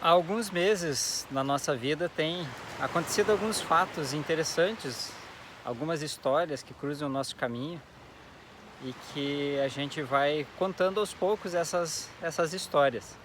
Há alguns meses na nossa vida tem acontecido alguns fatos interessantes, algumas histórias que cruzam o nosso caminho e que a gente vai contando aos poucos essas histórias.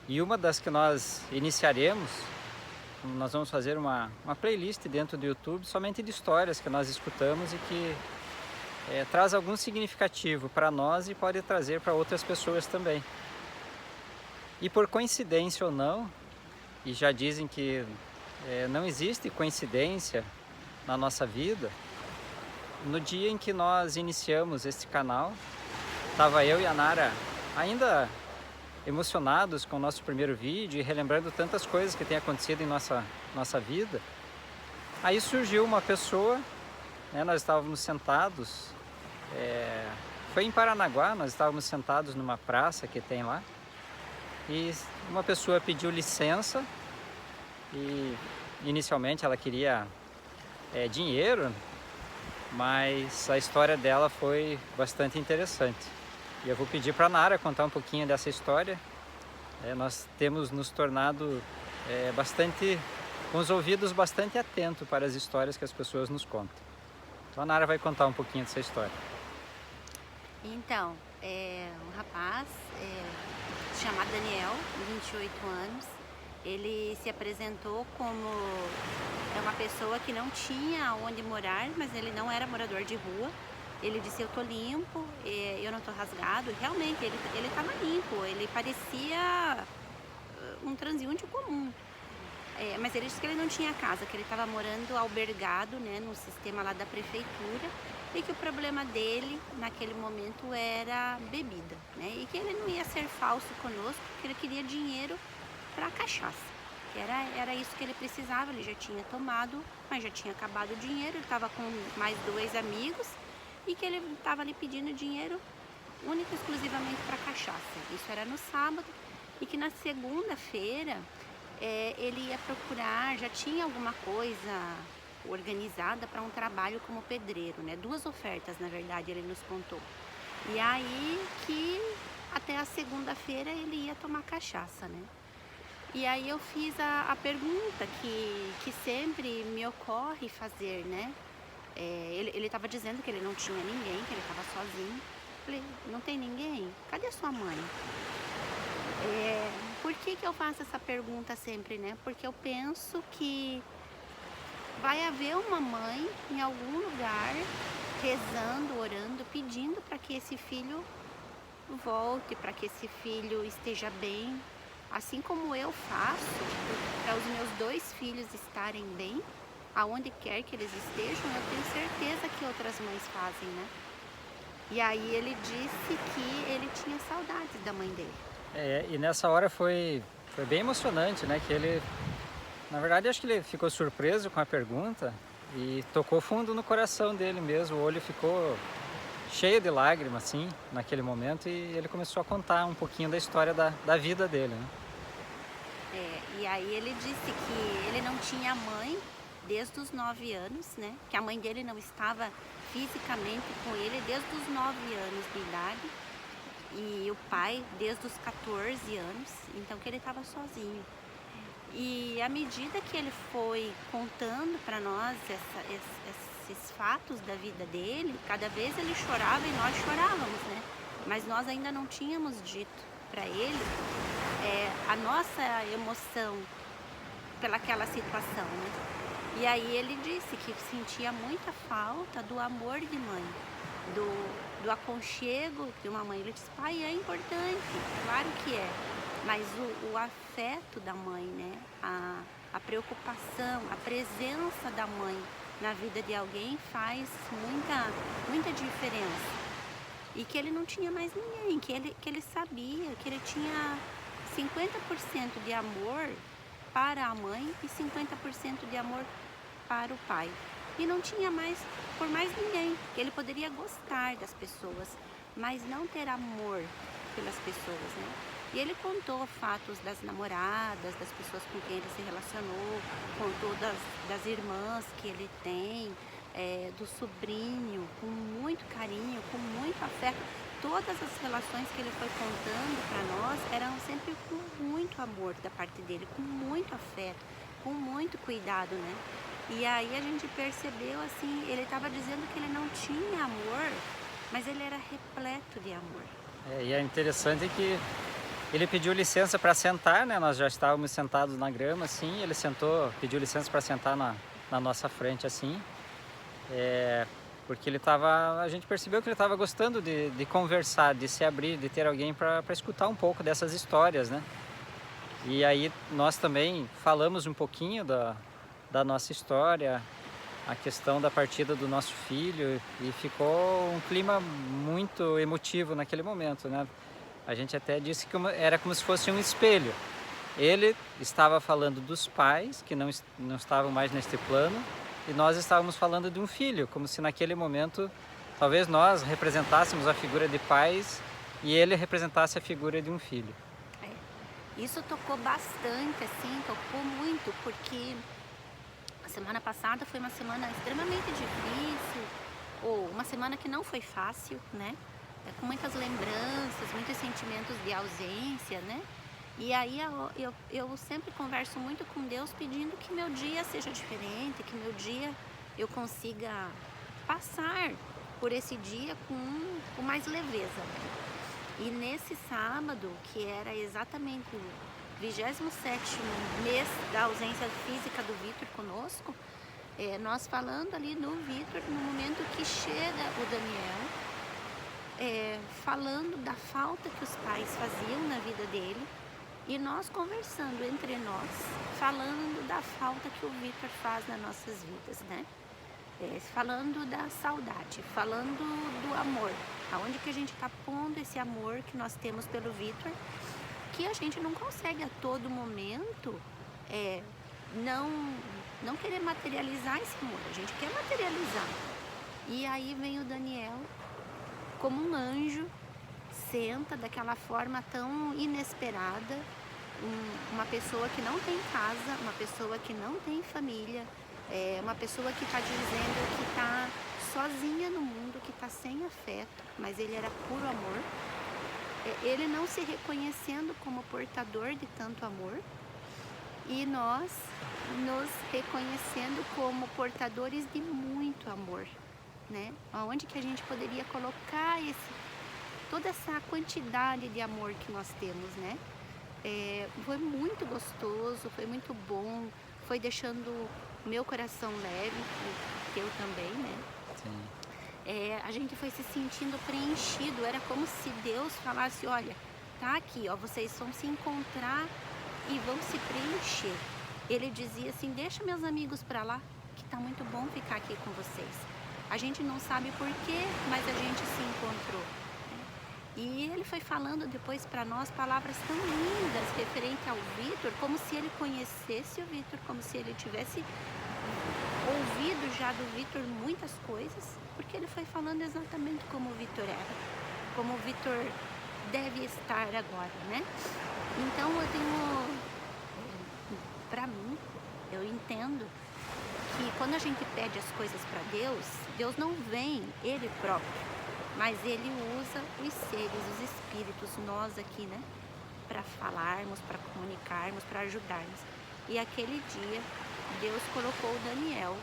E uma das que nós iniciaremos, nós vamos fazer uma playlist dentro do YouTube somente de histórias que nós escutamos e que traz algum significativo para nós e pode trazer para outras pessoas também. E por coincidência ou não, e já dizem que não existe coincidência na nossa vida, no dia em que nós iniciamos esse canal, estava eu e a Nara ainda emocionados com o nosso primeiro vídeo e relembrando tantas coisas que têm acontecido em nossa vida. Aí surgiu uma pessoa, né, nós estávamos sentados, foi em Paranaguá, nós estávamos sentados numa praça que tem lá, e uma pessoa pediu licença e inicialmente ela queria dinheiro, mas a história dela foi bastante interessante. E eu vou pedir para a Nara contar um pouquinho dessa história. Nós temos nos tornado com os ouvidos bastante atentos para as histórias que as pessoas nos contam. Então a Nara vai contar um pouquinho dessa história. Então, um rapaz chamado Daniel, 28 anos, ele se apresentou como uma pessoa que não tinha onde morar, mas ele não era morador de rua. Ele disse: eu tô limpo, eu não tô rasgado. Realmente, ele estava limpo, ele parecia um transeunte comum. Mas ele disse que ele não tinha casa, que ele estava morando albergado, né, no sistema lá da prefeitura, e que o problema dele naquele momento era bebida, né, e que ele não ia ser falso conosco, porque ele queria dinheiro para cachaça. Era isso que ele precisava. Ele já tinha tomado, mas já tinha acabado o dinheiro. Ele estava com mais 2 amigos e que ele estava ali pedindo dinheiro único e exclusivamente para cachaça. Isso era no sábado, e que na segunda-feira ele ia procurar, já tinha alguma coisa organizada para um trabalho como pedreiro, né? 2 ofertas, na verdade, ele nos contou. E aí que até a segunda-feira ele ia tomar cachaça, né? E aí eu fiz a pergunta que sempre me ocorre fazer, né? Ele estava dizendo que ele não tinha ninguém, que ele estava sozinho. Falei: não tem ninguém? Cadê a sua mãe? Por que eu faço essa pergunta sempre, né? Porque eu penso que vai haver uma mãe em algum lugar rezando, orando, pedindo para que esse filho volte, para que esse filho esteja bem. Assim como eu faço para os meus 2 filhos estarem bem, aonde quer que eles estejam, eu tenho certeza que outras mães fazem, né? E aí ele disse que ele tinha saudades da mãe dele. E nessa hora foi bem emocionante, né? Que ele, na verdade, acho que ele ficou surpreso com a pergunta e tocou fundo no coração dele mesmo. O olho ficou cheio de lágrimas, assim, naquele momento, e ele começou a contar um pouquinho da história da vida dele, né? E aí ele disse que ele não tinha mãe desde os 9 anos, né? Que a mãe dele não estava fisicamente com ele desde os 9 anos de idade, e o pai desde os 14 anos, então que ele estava sozinho. E à medida que ele foi contando para nós esses fatos da vida dele, cada vez ele chorava e nós chorávamos, né? Mas nós ainda não tínhamos dito para ele a nossa emoção pelaquela situação, né? E aí ele disse que sentia muita falta do amor de mãe, do aconchego de uma mãe. Ele disse: pai, é importante, claro que é, mas o afeto da mãe, né? A preocupação, a presença da mãe na vida de alguém faz muita diferença. E que ele não tinha mais ninguém, que ele sabia que ele tinha 50% de amor para a mãe e 50% de amor para o pai. E não tinha mais por mais ninguém, que ele poderia gostar das pessoas, mas não ter amor pelas pessoas, né? E ele contou fatos das namoradas, das pessoas com quem ele se relacionou, contou das irmãs que ele tem, do sobrinho, com muito carinho, com muito afeto. Todas as relações que ele foi contando para nós eram sempre foi com muito amor da parte dele, com muito afeto, com muito cuidado, né? E aí a gente percebeu assim, ele estava dizendo que ele não tinha amor, mas ele era repleto de amor. E é interessante que ele pediu licença para sentar, né? Nós já estávamos sentados na grama, assim. Ele sentou, pediu licença para sentar na nossa frente, assim. Porque a gente percebeu que ele estava gostando de conversar, de se abrir, de ter alguém para escutar um pouco dessas histórias, né? E aí nós também falamos um pouquinho da nossa história, a questão da partida do nosso filho, e ficou um clima muito emotivo naquele momento, né? A gente até disse que era como se fosse um espelho. Ele estava falando dos pais que não estavam mais neste plano, e nós estávamos falando de um filho, como se naquele momento talvez nós representássemos a figura de pais e ele representasse a figura de um filho. Isso tocou bastante, assim, tocou muito, porque a semana passada foi uma semana extremamente difícil, ou uma semana que não foi fácil, né? Com muitas lembranças, muitos sentimentos de ausência, né? E aí eu sempre converso muito com Deus pedindo que meu dia seja diferente, que meu dia eu consiga passar por esse dia com mais leveza, né? E nesse sábado, que era exatamente o 27º mês da ausência física do Vitor conosco, nós falando ali do Vitor no momento que chega o Daniel, falando da falta que os pais faziam na vida dele, e nós conversando entre nós, falando da falta que o Vitor faz nas nossas vidas, né? Falando da saudade, falando do amor, aonde que a gente está pondo esse amor que nós temos pelo Vitor, que a gente não consegue a todo momento não querer materializar esse amor, a gente quer materializar. E aí vem o Daniel como um anjo, senta daquela forma tão inesperada, uma pessoa que não tem casa, uma pessoa que não tem família, uma pessoa que está dizendo que está sozinha no mundo, que está sem afeto, mas ele era puro amor. Ele não se reconhecendo como portador de tanto amor, e nós nos reconhecendo como portadores de muito amor, né? Onde que a gente poderia colocar toda essa quantidade de amor que nós temos, né? Foi muito gostoso, foi muito bom, foi deixando meu coração leve, o teu também, né? Sim. A gente foi se sentindo preenchido, era como se Deus falasse, olha, tá aqui, ó, vocês vão se encontrar e vão se preencher. Ele dizia assim, deixa meus amigos para lá, que tá muito bom ficar aqui com vocês. A gente não sabe porquê, mas a gente se encontrou. E ele foi falando depois para nós palavras tão lindas referente ao Vitor, como se ele conhecesse o Vitor, como se ele tivesse ouvido já do Vitor muitas coisas, porque ele foi falando exatamente como o Vitor era, como o Vitor deve estar agora, né? Então eu tenho, para mim, eu entendo que quando a gente pede as coisas para Deus, Deus não vem Ele próprio, mas Ele usa os seres, os espíritos, nós aqui, né? Para falarmos, para comunicarmos, para ajudarmos. E aquele dia, Deus colocou o Daniel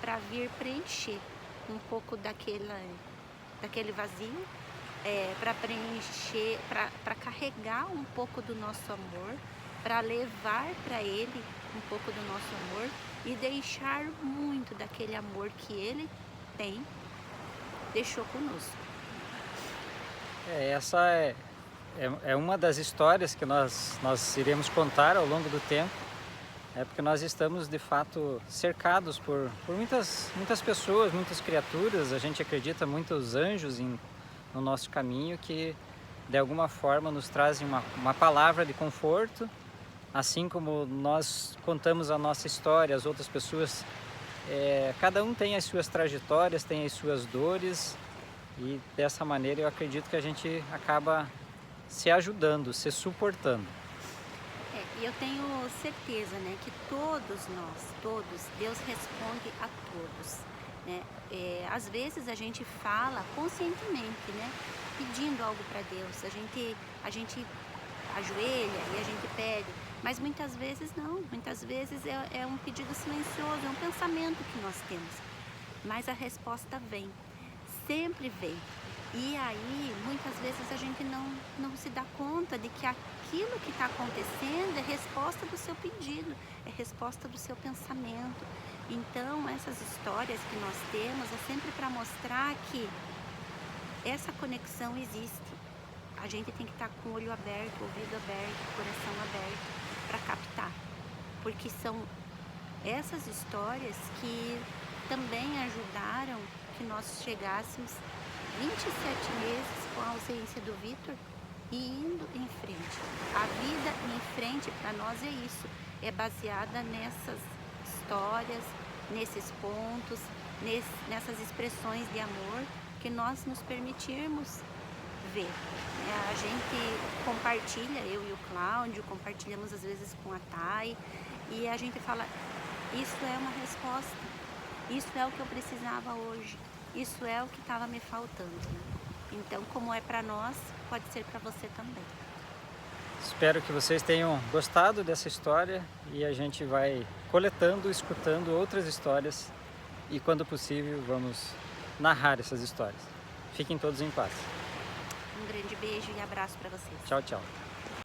para vir preencher um pouco daquele vazio, para preencher, para carregar um pouco do nosso amor, para levar para Ele um pouco do nosso amor e deixar muito daquele amor que Ele tem, deixou conosco. Essa é uma das histórias que nós iremos contar ao longo do tempo, porque nós estamos de fato cercados por muitas pessoas, muitas criaturas. A gente acredita muitos anjos no nosso caminho que de alguma forma nos trazem uma palavra de conforto, assim como nós contamos a nossa história, as outras pessoas, cada um tem as suas trajetórias, tem as suas dores, e dessa maneira eu acredito que a gente acaba se ajudando, se suportando. E eu tenho certeza, né, que todos nós, Deus responde a todos, né? Às vezes a gente fala conscientemente, né, pedindo algo para Deus, a gente ajoelha e a gente pede, mas muitas vezes não, muitas vezes é um pedido silencioso, é um pensamento que nós temos, mas a resposta vem, sempre vem. E aí, muitas vezes a gente não se dá conta de que aquilo que está acontecendo é resposta do seu pedido, é resposta do seu pensamento. Então, essas histórias que nós temos é sempre para mostrar que essa conexão existe. A gente tem que estar com o olho aberto, o ouvido aberto, o coração aberto para captar. Porque são essas histórias que também ajudaram que nós chegássemos 27 meses com a ausência do Vitor e indo em frente. A vida em frente para nós é isso, é baseada nessas histórias, nesses pontos, nessas expressões de amor que nós nos permitirmos ver. A gente compartilha, eu e o Cláudio, compartilhamos às vezes com a Thay e a gente fala, isso é uma resposta, isso é o que eu precisava hoje. Isso é o que estava me faltando, né? Então, como é para nós, pode ser para você também. Espero que vocês tenham gostado dessa história e a gente vai coletando, escutando outras histórias e, quando possível, vamos narrar essas histórias. Fiquem todos em paz. Um grande beijo e abraço para vocês. Tchau, tchau.